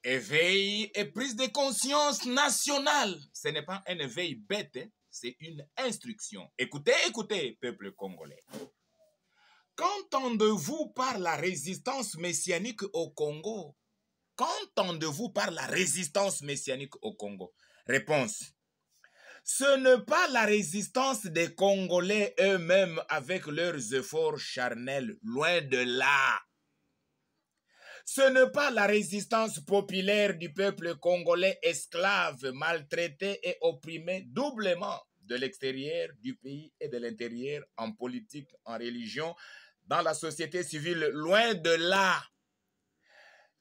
Éveil et prise de conscience nationale. Ce n'est pas un éveil bête, hein, c'est une instruction. Écoutez, écoutez, peuple congolais. Qu'entendez-vous par la résistance messianique au Congo? Qu'entendez-vous par la résistance messianique au Congo? Réponse. Ce n'est pas la résistance des Congolais eux-mêmes avec leurs efforts charnels, loin de là. Ce n'est pas la résistance populaire du peuple congolais esclave, maltraité et opprimé doublement de l'extérieur du pays et de l'intérieur, en politique, en religion, dans la société civile, loin de là.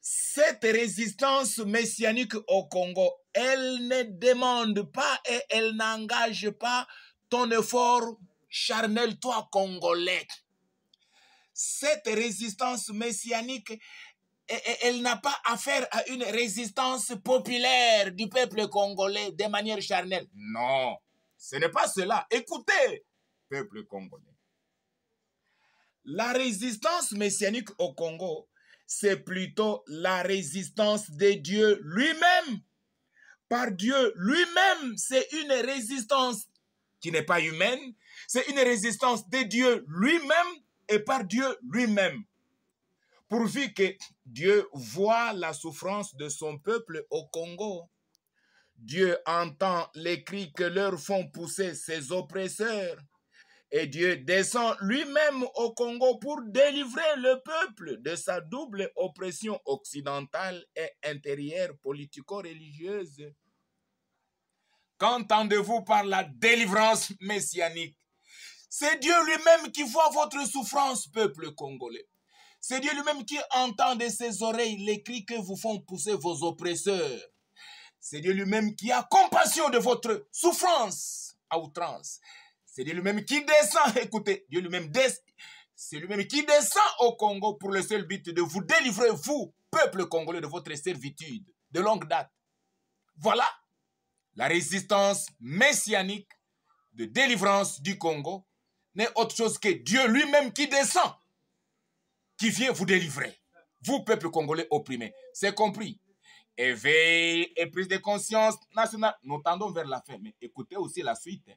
Cette résistance messianique au Congo, elle ne demande pas et elle n'engage pas ton effort charnel, toi Congolais. Cette résistance messianique, elle n'a pas affaire à une résistance populaire du peuple congolais de manière charnelle. Non, ce n'est pas cela. Écoutez, peuple congolais. La résistance messianique au Congo, c'est plutôt la résistance de Dieu lui-même. Par Dieu lui-même, c'est une résistance qui n'est pas humaine. C'est une résistance de Dieu lui-même et par Dieu lui-même. Pourvu que Dieu voit la souffrance de son peuple au Congo. Dieu entend les cris que leur font pousser ses oppresseurs. Et Dieu descend lui-même au Congo pour délivrer le peuple de sa double oppression occidentale et intérieure politico-religieuse. Qu'entendez-vous par la délivrance messianique? C'est Dieu lui-même qui voit votre souffrance, peuple congolais. C'est Dieu lui-même qui entend de ses oreilles les cris que vous font pousser vos oppresseurs. C'est Dieu lui-même qui a compassion de votre souffrance à outrance. C'est Dieu lui-même qui descend, écoutez, Dieu lui-même c'est lui-même qui descend au Congo pour le seul but de vous délivrer, vous, peuple congolais, de votre servitude de longue date. Voilà la résistance messianique de délivrance du Congo n'est autre chose que Dieu lui-même qui descend, qui vient vous délivrer, vous, peuple congolais opprimé. C'est compris? Éveil et prise de conscience nationale. Nous tendons vers la fin, mais écoutez aussi la suite.